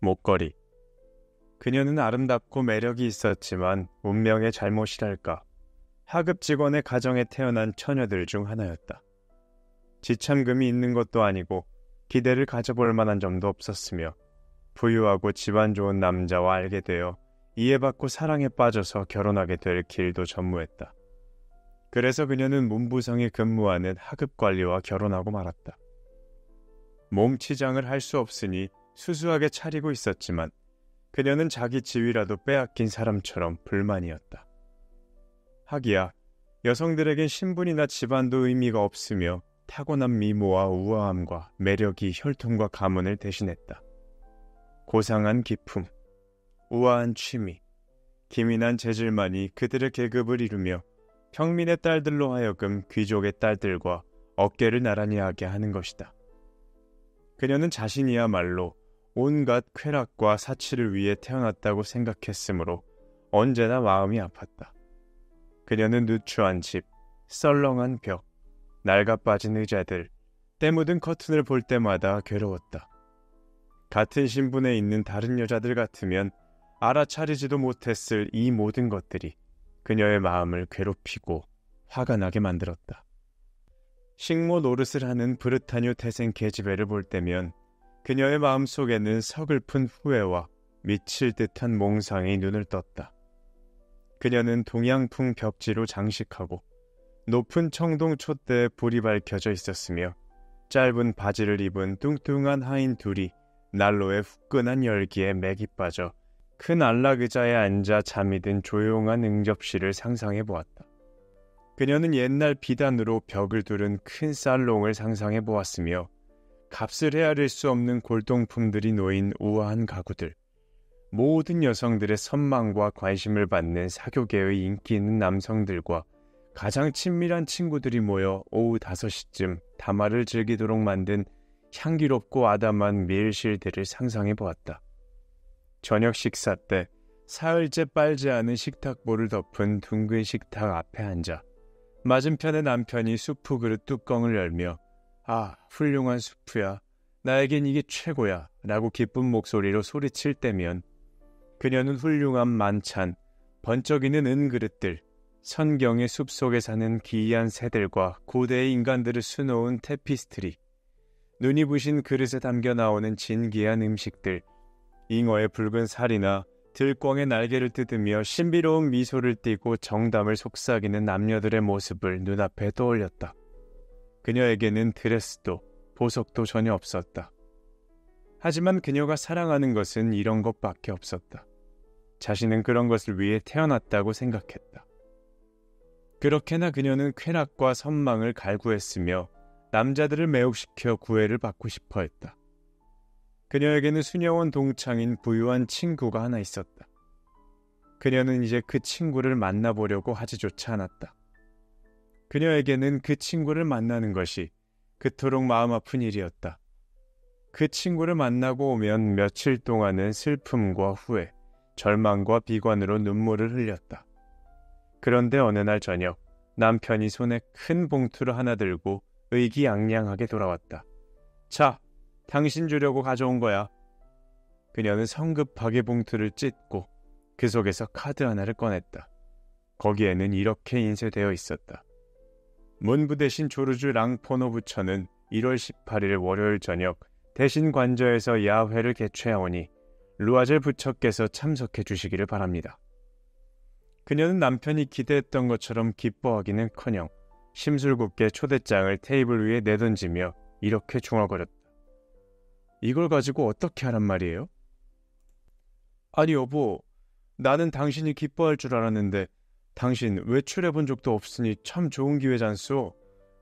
목걸이. 그녀는 아름답고 매력이 있었지만 운명의 잘못이랄까. 하급 직원의 가정에 태어난 처녀들 중 하나였다. 지참금이 있는 것도 아니고 기대를 가져볼 만한 점도 없었으며 부유하고 집안 좋은 남자와 알게 되어 이해받고 사랑에 빠져서 결혼하게 될 길도 전무했다. 그래서 그녀는 문부성에 근무하는 하급 관리와 결혼하고 말았다. 몸치장을 할 수 없으니 수수하게 차리고 있었지만 그녀는 자기 지위라도 빼앗긴 사람처럼 불만이었다. 하기야 여성들에겐 신분이나 집안도 의미가 없으며 타고난 미모와 우아함과 매력이 혈통과 가문을 대신했다. 고상한 기품, 우아한 취미, 기민한 재질만이 그들의 계급을 이루며 평민의 딸들로 하여금 귀족의 딸들과 어깨를 나란히 하게 하는 것이다. 그녀는 자신이야말로 온갖 쾌락과 사치를 위해 태어났다고 생각했으므로 언제나 마음이 아팠다. 그녀는 누추한 집, 썰렁한 벽, 낡아빠진 의자들, 때 묻은 커튼을 볼 때마다 괴로웠다. 같은 신분에 있는 다른 여자들 같으면 알아차리지도 못했을 이 모든 것들이 그녀의 마음을 괴롭히고 화가 나게 만들었다. 식모 노릇을 하는 브르타뉴 태생 계집애를 볼 때면 그녀의 마음속에는 서글픈 후회와 미칠 듯한 몽상이 눈을 떴다. 그녀는 동양풍 벽지로 장식하고 높은 청동 촛대에 불이 밝혀져 있었으며 짧은 바지를 입은 뚱뚱한 하인 둘이 난로의 후끈한 열기에 맥이 빠져 큰 안락 의자에 앉아 잠이 든 조용한 응접실을 상상해 보았다. 그녀는 옛날 비단으로 벽을 두른 큰 살롱을 상상해 보았으며 값을 헤아릴 수 없는 골동품들이 놓인 우아한 가구들, 모든 여성들의 선망과 관심을 받는 사교계의 인기 있는 남성들과 가장 친밀한 친구들이 모여 오후 5시쯤 담화를 즐기도록 만든 향기롭고 아담한 밀실들을 상상해 보았다. 저녁 식사 때 사흘째 빨지 않은 식탁보를 덮은 둥근 식탁 앞에 앉아 맞은편의 남편이 수프 그릇 뚜껑을 열며 아, 훌륭한 수프야. 나에겐 이게 최고야. 라고 기쁜 목소리로 소리칠 때면 그녀는 훌륭한 만찬, 번쩍이는 은그릇들, 선경의 숲속에 사는 기이한 새들과 고대의 인간들을 수놓은 테피스트리, 눈이 부신 그릇에 담겨 나오는 진기한 음식들, 잉어의 붉은 살이나 들꿩의 날개를 뜯으며 신비로운 미소를 띠고 정담을 속삭이는 남녀들의 모습을 눈앞에 떠올렸다. 그녀에게는 드레스도 보석도 전혀 없었다. 하지만 그녀가 사랑하는 것은 이런 것밖에 없었다. 자신은 그런 것을 위해 태어났다고 생각했다. 그렇게나 그녀는 쾌락과 선망을 갈구했으며 남자들을 매혹시켜 구애를 받고 싶어 했다. 그녀에게는 수녀원 동창인 부유한 친구가 하나 있었다. 그녀는 이제 그 친구를 만나보려고 하지조차 않았다. 그녀에게는 그 친구를 만나는 것이 그토록 마음 아픈 일이었다. 그 친구를 만나고 오면 며칠 동안은 슬픔과 후회, 절망과 비관으로 눈물을 흘렸다. 그런데 어느 날 저녁 남편이 손에 큰 봉투를 하나 들고 의기양양하게 돌아왔다. 자, 당신 주려고 가져온 거야. 그녀는 성급하게 봉투를 찢고 그 속에서 카드 하나를 꺼냈다. 거기에는 이렇게 인쇄되어 있었다. 문부 대신 조르주 랑포노부처는 1월 18일 월요일 저녁 대신 관저에서 야회를 개최하오니 루아젤 부처께서 참석해 주시기를 바랍니다. 그녀는 남편이 기대했던 것처럼 기뻐하기는커녕 심술궂게 초대장을 테이블 위에 내던지며 이렇게 중얼거렸다. 이걸 가지고 어떻게 하란 말이에요? 아니 여보, 나는 당신이 기뻐할 줄 알았는데 당신 외출해본 적도 없으니 참 좋은 기회잖소.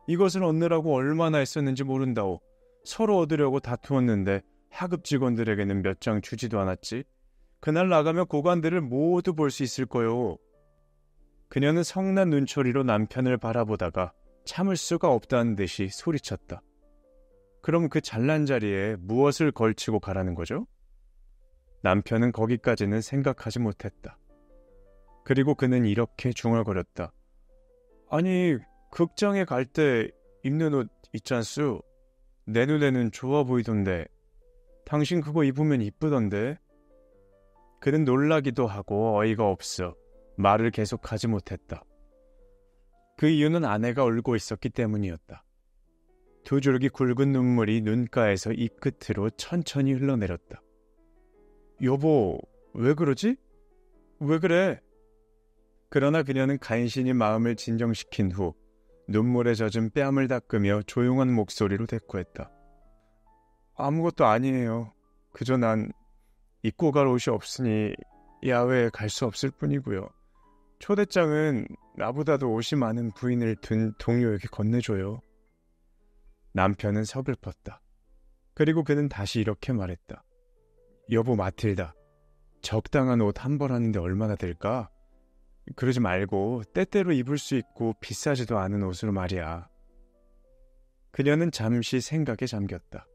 이것을 얻느라고 얼마나 애썼는지 모른다오. 서로 얻으려고 다투었는데 하급 직원들에게는 몇 장 주지도 않았지. 그날 나가면 고관들을 모두 볼 수 있을 거요. 그녀는 성난 눈초리로 남편을 바라보다가 참을 수가 없다는 듯이 소리쳤다. 그럼 그 잘난 자리에 무엇을 걸치고 가라는 거죠? 남편은 거기까지는 생각하지 못했다. 그리고 그는 이렇게 중얼거렸다. 아니, 극장에 갈 때 입는 옷 있잖수. 내 눈에는 좋아 보이던데. 당신 그거 입으면 이쁘던데. 그는 놀라기도 하고 어이가 없어 말을 계속하지 못했다. 그 이유는 아내가 울고 있었기 때문이었다. 두 줄기 굵은 눈물이 눈가에서 입 끝으로 천천히 흘러내렸다. 여보, 왜 그러지? 왜 그래? 그러나 그녀는 간신히 마음을 진정시킨 후 눈물에 젖은 뺨을 닦으며 조용한 목소리로 대꾸했다. 아무것도 아니에요. 그저 난 입고 갈 옷이 없으니 야외에 갈 수 없을 뿐이고요. 초대장은 나보다도 옷이 많은 부인을 둔 동료에게 건네줘요. 남편은 서글펐다. 그리고 그는 다시 이렇게 말했다. 여보 마틸다, 적당한 옷 한 벌 하는데 얼마나 들까? 그러지 말고 때때로 입을 수 있고 비싸지도 않은 옷으로 말이야. 그녀는 잠시 생각에 잠겼다.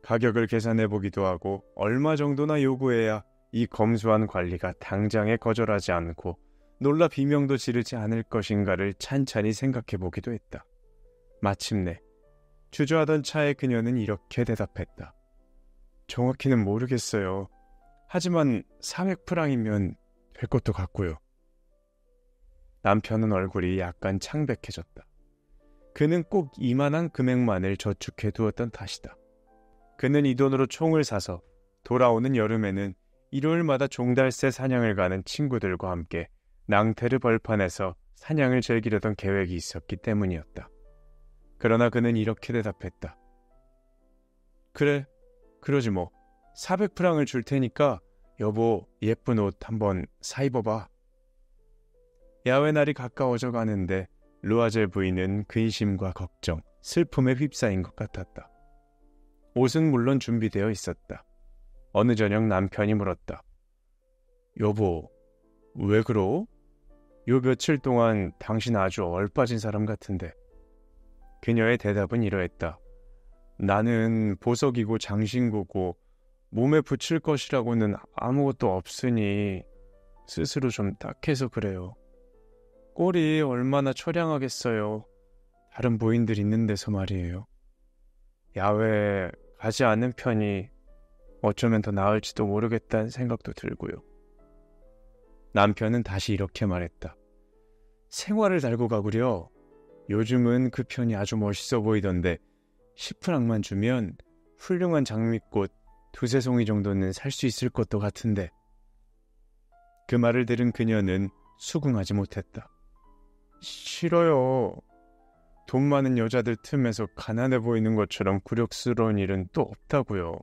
가격을 계산해보기도 하고 얼마 정도나 요구해야 이 검소한 관리가 당장에 거절하지 않고 놀라 비명도 지르지 않을 것인가를 찬찬히 생각해보기도 했다. 마침내 주저하던 차에 그녀는 이렇게 대답했다. 정확히는 모르겠어요. 하지만 400프랑이면 될 것도 같고요. 남편은 얼굴이 약간 창백해졌다. 그는 꼭 이만한 금액만을 저축해 두었던 탓이다. 그는 이 돈으로 총을 사서 돌아오는 여름에는 일요일마다 종달새 사냥을 가는 친구들과 함께 낭테르 벌판에서 사냥을 즐기려던 계획이 있었기 때문이었다. 그러나 그는 이렇게 대답했다. 그래, 그러지 뭐. 400프랑을 줄 테니까 여보 예쁜 옷 한번 사 입어봐. 야외 날이 가까워져 가는데 루아젤 부인은 근심과 걱정, 슬픔에 휩싸인 것 같았다. 옷은 물론 준비되어 있었다. 어느 저녁 남편이 물었다. 여보, 왜 그러? 요 며칠 동안 당신 아주 얼빠진 사람 같은데. 그녀의 대답은 이러했다. 나는 보석이고 장신구고 몸에 붙일 것이라고는 아무것도 없으니 스스로 좀 딱해서 그래요. 꼴이 얼마나 처량하겠어요. 다른 부인들 있는 데서 말이에요. 야외에 가지 않는 편이 어쩌면 더 나을지도 모르겠다는 생각도 들고요. 남편은 다시 이렇게 말했다. 생활을 달고 가구려. 요즘은 그 편이 아주 멋있어 보이던데 10프랑만 주면 훌륭한 장미꽃 2-3송이 정도는 살 수 있을 것도 같은데. 그 말을 들은 그녀는 수긍하지 못했다. 싫어요. 돈 많은 여자들 틈에서 가난해 보이는 것처럼 굴욕스러운 일은 또 없다고요.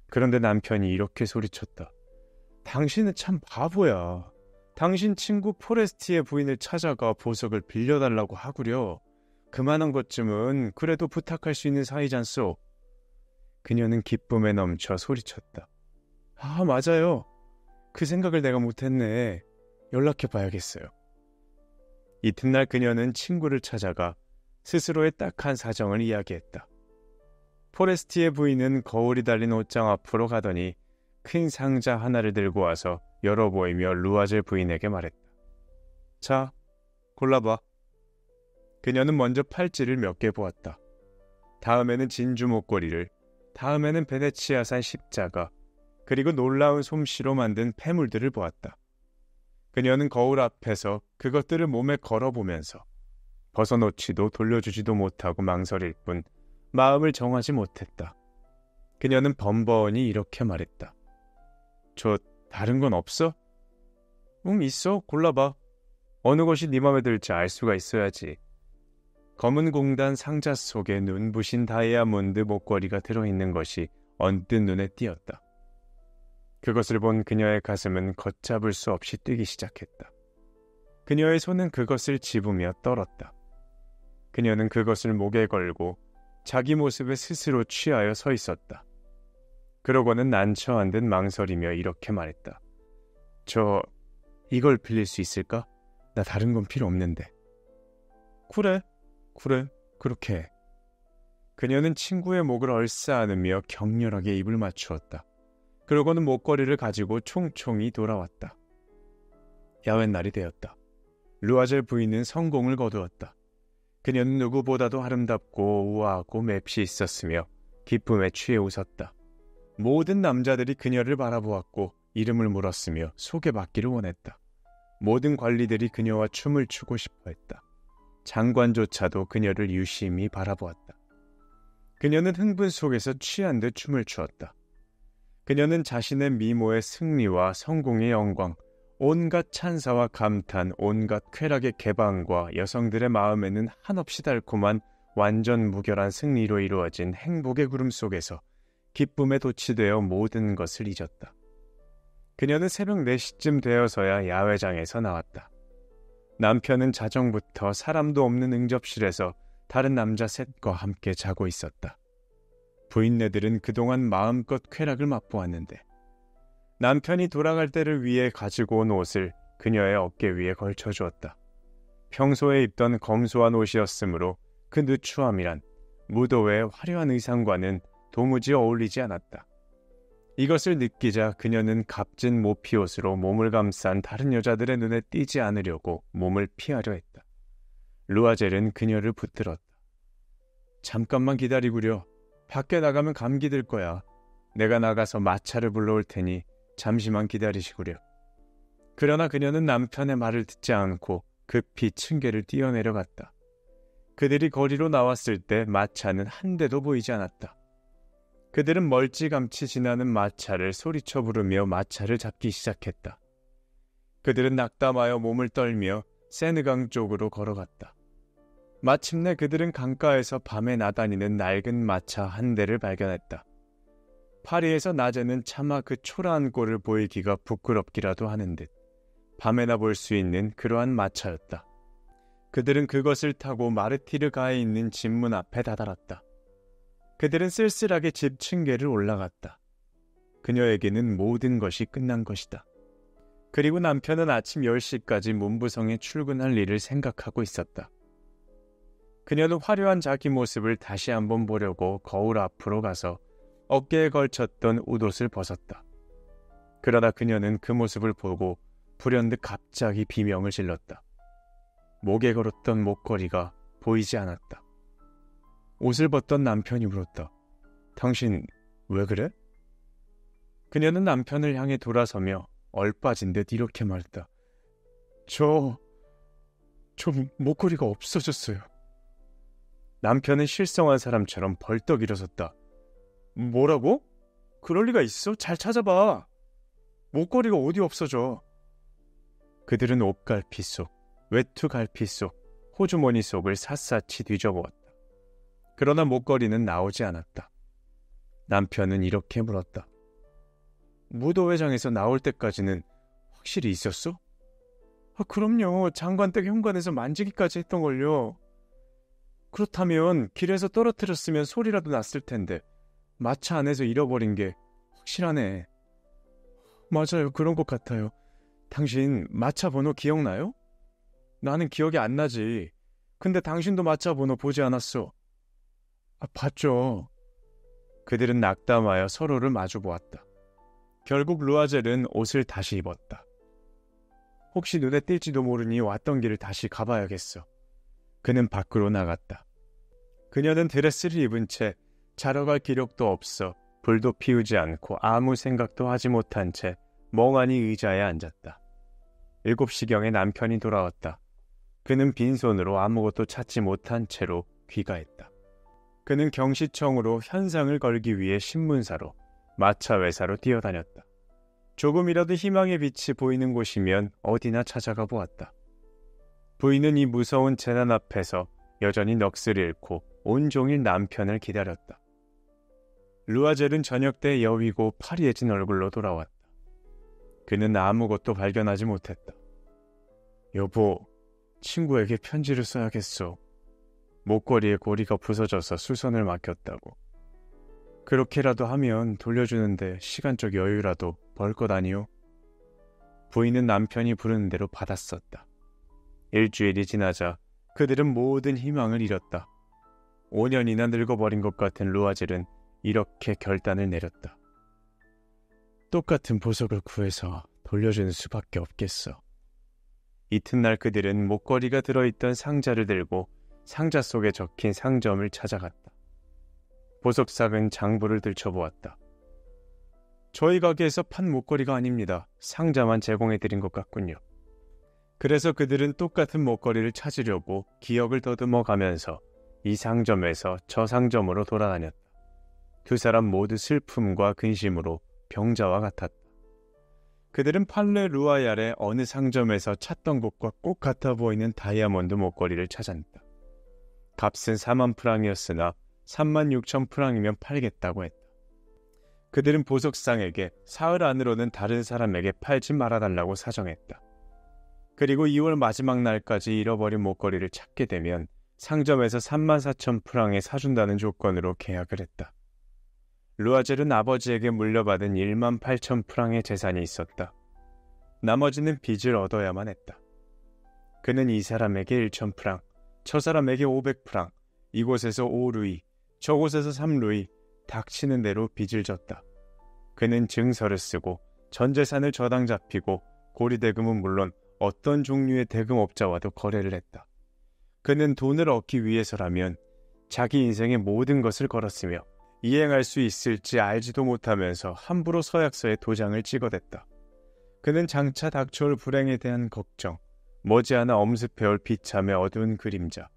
그런데 남편이 이렇게 소리쳤다. 당신은 참 바보야. 당신 친구 포레스티의 부인을 찾아가 보석을 빌려달라고 하구려. 그만한 것쯤은 그래도 부탁할 수 있는 사이잖소. 그녀는 기쁨에 넘쳐 소리쳤다. 아, 맞아요. 그 생각을 내가 못했네. 연락해봐야겠어요. 이튿날 그녀는 친구를 찾아가 스스로의 딱한 사정을 이야기했다. 포레스티의 부인은 거울이 달린 옷장 앞으로 가더니 큰 상자 하나를 들고 와서 열어보이며 루아젤 부인에게 말했다. 자, 골라봐. 그녀는 먼저 팔찌를 몇 개 보았다. 다음에는 진주 목걸이를, 다음에는 베네치아산 십자가, 그리고 놀라운 솜씨로 만든 패물들을 보았다. 그녀는 거울 앞에서 그것들을 몸에 걸어보면서 벗어놓지도 돌려주지도 못하고 망설일 뿐 마음을 정하지 못했다. 그녀는 번번이 이렇게 말했다. 저 다른 건 없어? 있어. 골라봐. 어느 것이 네 맘에 들지 알 수가 있어야지. 검은 공단 상자 속에 눈부신 다이아몬드 목걸이가 들어있는 것이 언뜻 눈에 띄었다. 그것을 본 그녀의 가슴은 걷잡을 수 없이 뛰기 시작했다. 그녀의 손은 그것을 집으며 떨었다. 그녀는 그것을 목에 걸고 자기 모습에 스스로 취하여 서 있었다. 그러고는 난처한 듯 망설이며 이렇게 말했다. 저 이걸 빌릴 수 있을까? 나 다른 건 필요 없는데. 그래, 그렇게 해. 그녀는 친구의 목을 얼싸안으며 격렬하게 입을 맞추었다. 그러고는 목걸이를 가지고 총총히 돌아왔다. 야외 날이 되었다. 루아젤 부인은 성공을 거두었다. 그녀는 누구보다도 아름답고 우아하고 맵시 있었으며 기쁨에 취해 웃었다. 모든 남자들이 그녀를 바라보았고 이름을 물었으며 소개받기를 원했다. 모든 관리들이 그녀와 춤을 추고 싶어 했다. 장관조차도 그녀를 유심히 바라보았다. 그녀는 흥분 속에서 취한 듯 춤을 추었다. 그녀는 자신의 미모의 승리와 성공의 영광, 온갖 찬사와 감탄, 온갖 쾌락의 개방과 여성들의 마음에는 한없이 달콤한 완전 무결한 승리로 이루어진 행복의 구름 속에서 기쁨에 도취되어 모든 것을 잊었다. 그녀는 새벽 4시쯤 되어서야 야외장에서 나왔다. 남편은 자정부터 사람도 없는 응접실에서 다른 남자 셋과 함께 자고 있었다. 부인네들은 그동안 마음껏 쾌락을 맛보았는데 남편이 돌아갈 때를 위해 가지고 온 옷을 그녀의 어깨 위에 걸쳐주었다. 평소에 입던 검소한 옷이었으므로 그 누추함이란 무도회의 화려한 의상과는 도무지 어울리지 않았다. 이것을 느끼자 그녀는 값진 모피옷으로 몸을 감싼 다른 여자들의 눈에 띄지 않으려고 몸을 피하려 했다. 루아젤은 그녀를 붙들었다. 잠깐만 기다리구려. 밖에 나가면 감기 들 거야. 내가 나가서 마차를 불러올 테니 잠시만 기다리시구려. 그러나 그녀는 남편의 말을 듣지 않고 급히 층계를 뛰어내려갔다. 그들이 거리로 나왔을 때 마차는 한 대도 보이지 않았다. 그들은 멀찌감치 지나는 마차를 소리쳐 부르며 마차를 잡기 시작했다. 그들은 낙담하여 몸을 떨며 세느강 쪽으로 걸어갔다. 마침내 그들은 강가에서 밤에 나다니는 낡은 마차 한 대를 발견했다. 파리에서 낮에는 차마 그 초라한 꼴을 보이기가 부끄럽기라도 하는 듯 밤에나 볼 수 있는 그러한 마차였다. 그들은 그것을 타고 마르티르가에 있는 집문 앞에 다다랐다. 그들은 쓸쓸하게 집 층계를 올라갔다. 그녀에게는 모든 것이 끝난 것이다. 그리고 남편은 아침 10시까지 문부성에 출근할 일을 생각하고 있었다. 그녀는 화려한 자기 모습을 다시 한번 보려고 거울 앞으로 가서 어깨에 걸쳤던 웃옷을 벗었다. 그러다 그녀는 그 모습을 보고 불현듯 갑자기 비명을 질렀다. 목에 걸었던 목걸이가 보이지 않았다. 옷을 벗던 남편이 물었다. 당신 왜 그래? 그녀는 남편을 향해 돌아서며 얼빠진 듯 이렇게 말했다. 저 목걸이가 없어졌어요. 남편은 실성한 사람처럼 벌떡 일어섰다. 뭐라고? 그럴 리가 있어? 잘 찾아봐. 목걸이가 어디 없어져? 그들은 옷갈피 속, 외투갈피 속, 호주머니 속을 샅샅이 뒤져보았다. 그러나 목걸이는 나오지 않았다. 남편은 이렇게 물었다. 무도회장에서 나올 때까지는 확실히 있었어? 그럼요. 장관댁 현관에서 만지기까지 했던걸요. 그렇다면 길에서 떨어뜨렸으면 소리라도 났을 텐데 마차 안에서 잃어버린 게 확실하네. 맞아요. 그런 것 같아요. 당신 마차 번호 기억나요? 나는 기억이 안 나지. 근데 당신도 마차 번호 보지 않았어. 봤죠. 그들은 낙담하여 서로를 마주보았다. 결국 루아젤은 옷을 다시 입었다. 혹시 눈에 띌지도 모르니 왔던 길을 다시 가봐야겠어. 그는 밖으로 나갔다. 그녀는 드레스를 입은 채 자러 갈 기력도 없어 불도 피우지 않고 아무 생각도 하지 못한 채 멍하니 의자에 앉았다. 7시경에 남편이 돌아왔다. 그는 빈손으로 아무것도 찾지 못한 채로 귀가했다. 그는 경시청으로 현상을 걸기 위해 신문사로 마차 회사로 뛰어다녔다. 조금이라도 희망의 빛이 보이는 곳이면 어디나 찾아가 보았다. 부인은 이 무서운 재난 앞에서 여전히 넋을 잃고 온종일 남편을 기다렸다. 루아젤은 저녁 때 여위고 파리해진 얼굴로 돌아왔다. 그는 아무것도 발견하지 못했다. 여보, 친구에게 편지를 써야겠어. 목걸이에 고리가 부서져서 수선을 맡겼다고. 그렇게라도 하면 돌려주는데 시간적 여유라도 벌 것 아니오? 부인은 남편이 부르는 대로 받았었다. 일주일이 지나자 그들은 모든 희망을 잃었다. 5년이나 늙어버린 것 같은 루아젤은 이렇게 결단을 내렸다. 똑같은 보석을 구해서 돌려주는 수밖에 없겠어. 이튿날 그들은 목걸이가 들어있던 상자를 들고 상자 속에 적힌 상점을 찾아갔다. 보석상은 장부를 들춰보았다. 저희 가게에서 판 목걸이가 아닙니다. 상자만 제공해드린 것 같군요. 그래서 그들은 똑같은 목걸이를 찾으려고 기억을 더듬어 가면서 이 상점에서 저 상점으로 돌아다녔다. 두 사람 모두 슬픔과 근심으로 병자와 같았다. 그들은 팔레 루아얄의 어느 상점에서 찾던 것과 꼭 같아 보이는 다이아몬드 목걸이를 찾았다. 값은 4만 프랑이었으나 3만 6천 프랑이면 팔겠다고 했다. 그들은 보석상에게 사흘 안으로는 다른 사람에게 팔지 말아달라고 사정했다. 그리고 2월 마지막 날까지 잃어버린 목걸이를 찾게 되면 상점에서 3만 4천 프랑에 사준다는 조건으로 계약을 했다. 루아젤은 아버지에게 물려받은 1만 8천 프랑의 재산이 있었다. 나머지는 빚을 얻어야만 했다. 그는 이 사람에게 1천 프랑, 저 사람에게 500프랑, 이곳에서 5루이, 저곳에서 3루이, 닥치는 대로 빚을 졌다. 그는 증서를 쓰고 전 재산을 저당 잡히고 고리대금은 물론 어떤 종류의 대금업자와도 거래를 했다. 그는 돈을 얻기 위해서라면 자기 인생의 모든 것을 걸었으며 이행할 수 있을지 알지도 못하면서 함부로 서약서에 도장을 찍어댔다. 그는 장차 닥쳐올 불행에 대한 걱정, 머지않아 엄습해올 비참의 어두운 그림자,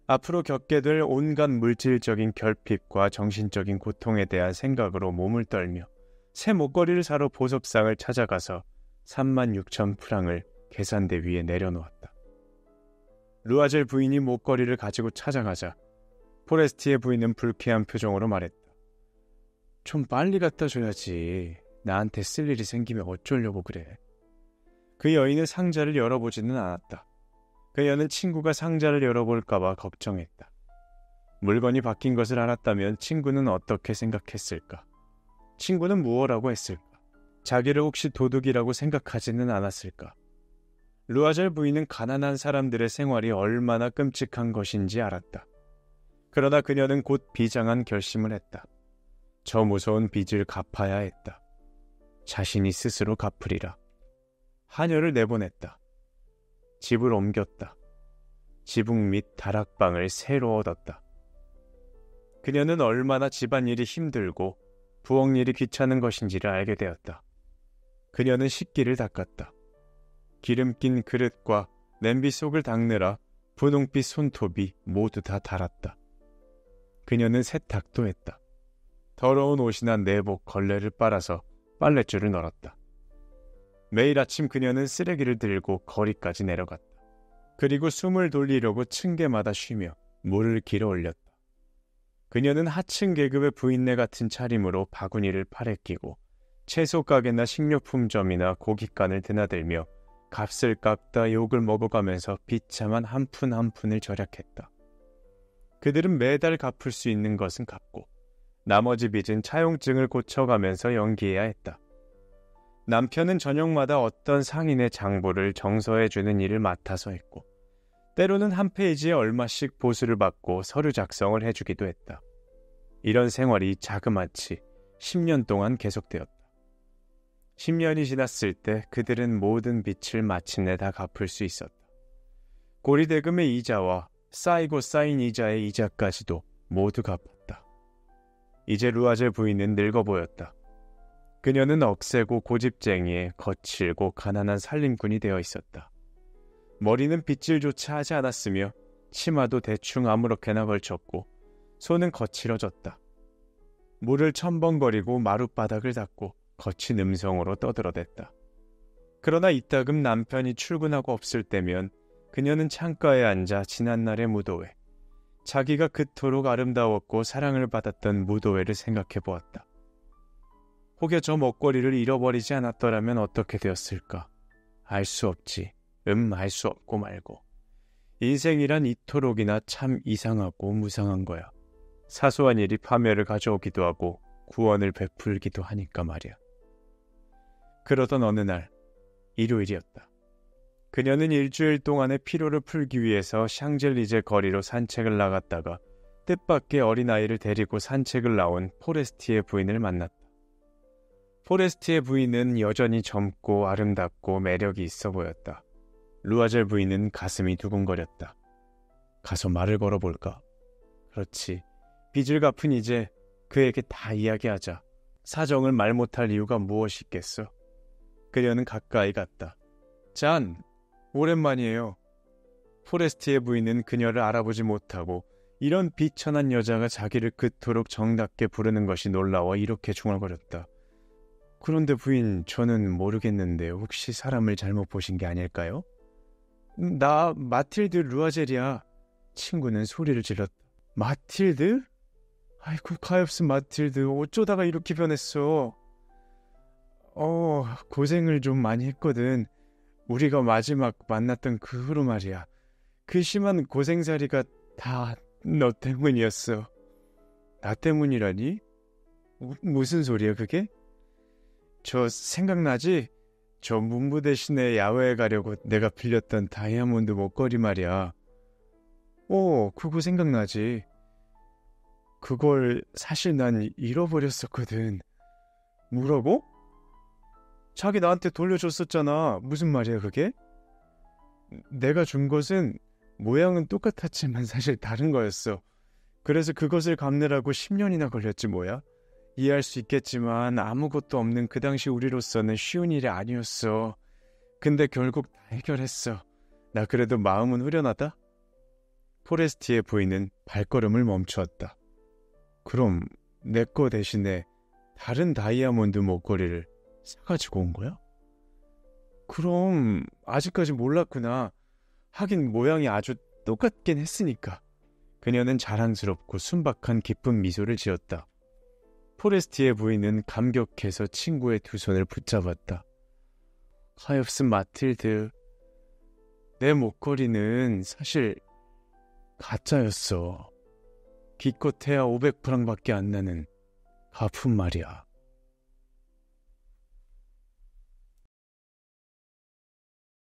앞으로 겪게 될 온갖 물질적인 결핍과 정신적인 고통에 대한 생각으로 몸을 떨며 새 목걸이를 사러 보석상을 찾아가서 3만 6천 프랑을 계산대 위에 내려놓았다. 루아젤 부인이 목걸이를 가지고 찾아가자 포레스티의 부인은 불쾌한 표정으로 말했다. 좀 빨리 갖다 줘야지. 나한테 쓸 일이 생기면 어쩌려고 그래. 그 여인은 상자를 열어보지는 않았다. 그녀는 친구가 상자를 열어볼까봐 걱정했다. 물건이 바뀐 것을 알았다면 친구는 어떻게 생각했을까? 친구는 무엇라고 했을까? 자기를 혹시 도둑이라고 생각하지는 않았을까? 루아젤 부인은 가난한 사람들의 생활이 얼마나 끔찍한 것인지 알았다. 그러나 그녀는 곧 비장한 결심을 했다. 저 무서운 빚을 갚아야 했다. 자신이 스스로 갚으리라. 하녀를 내보냈다. 집을 옮겼다. 지붕 및 다락방을 새로 얻었다. 그녀는 얼마나 집안일이 힘들고 부엌일이 귀찮은 것인지를 알게 되었다. 그녀는 식기를 닦았다. 기름 낀 그릇과 냄비 속을 닦느라 분홍빛 손톱이 모두 다 닳았다. 그녀는 세탁도 했다. 더러운 옷이나 내복, 걸레를 빨아서 빨랫줄을 널었다. 매일 아침 그녀는 쓰레기를 들고 거리까지 내려갔다. 그리고 숨을 돌리려고 층계마다 쉬며 물을 길어 올렸다. 그녀는 하층 계급의 부인네 같은 차림으로 바구니를 팔에 끼고 채소 가게나 식료품점이나 고깃간을 드나들며 값을 깎다 욕을 먹어가면서 비참한 한 푼 한 푼을 절약했다. 그들은 매달 갚을 수 있는 것은 갚고 나머지 빚은 차용증을 고쳐가면서 연기해야 했다. 남편은 저녁마다 어떤 상인의 장부를 정서해주는 일을 맡아서 했고 때로는 한 페이지에 얼마씩 보수를 받고 서류 작성을 해주기도 했다. 이런 생활이 자그마치 10년 동안 계속되었다. 10년이 지났을 때 그들은 모든 빚을 마침내 다 갚을 수 있었다. 고리대금의 이자와 쌓이고 쌓인 이자의 이자까지도 모두 갚았다. 이제 루아젤 부인은 늙어 보였다. 그녀는 억세고 고집쟁이에 거칠고 가난한 살림꾼이 되어 있었다. 머리는 빗질조차 하지 않았으며 치마도 대충 아무렇게나 걸쳤고 손은 거칠어졌다. 물을 첨벙거리고 마룻바닥을 닦고 거친 음성으로 떠들어댔다. 그러나 이따금 남편이 출근하고 없을 때면 그녀는 창가에 앉아 지난날의 무도회, 자기가 그토록 아름다웠고 사랑을 받았던 무도회를 생각해 보았다. 혹여 저 먹거리를 잃어버리지 않았더라면 어떻게 되었을까? 알 수 없지. 알 수 없고 말고. 인생이란 이토록이나 참 이상하고 무상한 거야. 사소한 일이 파멸을 가져오기도 하고 구원을 베풀기도 하니까 말이야. 그러던 어느 날, 일요일이었다. 그녀는 일주일 동안의 피로를 풀기 위해서 샹젤리제 거리로 산책을 나갔다가 뜻밖의 어린아이를 데리고 산책을 나온 포레스티의 부인을 만났다. 포레스티의 부인은 여전히 젊고 아름답고 매력이 있어 보였다. 루아젤 부인은 가슴이 두근거렸다. 가서 말을 걸어볼까? 그렇지. 빚을 갚은 이제 그에게 다 이야기하자. 사정을 말 못할 이유가 무엇이겠어? 그녀는 가까이 갔다. 잔, 오랜만이에요. 포레스트의 부인은 그녀를 알아보지 못하고 이런 비천한 여자가 자기를 그토록 정답게 부르는 것이 놀라워 이렇게 중얼거렸다. 그런데 부인, 저는 모르겠는데 혹시 사람을 잘못 보신 게 아닐까요? 나 마틸드 루아젤이야. 친구는 소리를 질렀다. 마틸드? 아이고, 가엾은 마틸드, 어쩌다가 이렇게 변했어. 고생을 좀 많이 했거든. 우리가 마지막 만났던 그 후로 말이야. 그 심한 고생살이가 다 너 때문이었어. 나 때문이라니? 무슨 소리야 그게? 저 생각나지? 저 문부 대신에 야외에 가려고 내가 빌렸던 다이아몬드 목걸이 말이야. 그거 생각나지? 그걸 사실 난 잃어버렸었거든. 뭐라고? 자기 나한테 돌려줬었잖아. 무슨 말이야 그게? 내가 준 것은 모양은 똑같았지만 사실 다른 거였어. 그래서 그것을 갚느라고 10년이나 걸렸지 뭐야. 이해할 수 있겠지만 아무것도 없는 그 당시 우리로서는 쉬운 일이 아니었어. 근데 결국 다 해결했어. 나 그래도 마음은 후련하다. 포레스티의 부인은 발걸음을 멈추었다. 그럼 내 거 대신에 다른 다이아몬드 목걸이를 사가지고 온 거야? 그럼 아직까지 몰랐구나. 하긴 모양이 아주 똑같긴 했으니까. 그녀는 자랑스럽고 순박한 기쁜 미소를 지었다. 포레스티의 부인은 감격해서 친구의 두 손을 붙잡았다. 가엾은 마틸드, 내 목걸이는 사실 가짜였어. 기껏해야 500프랑밖에 안 나는 가품 말이야.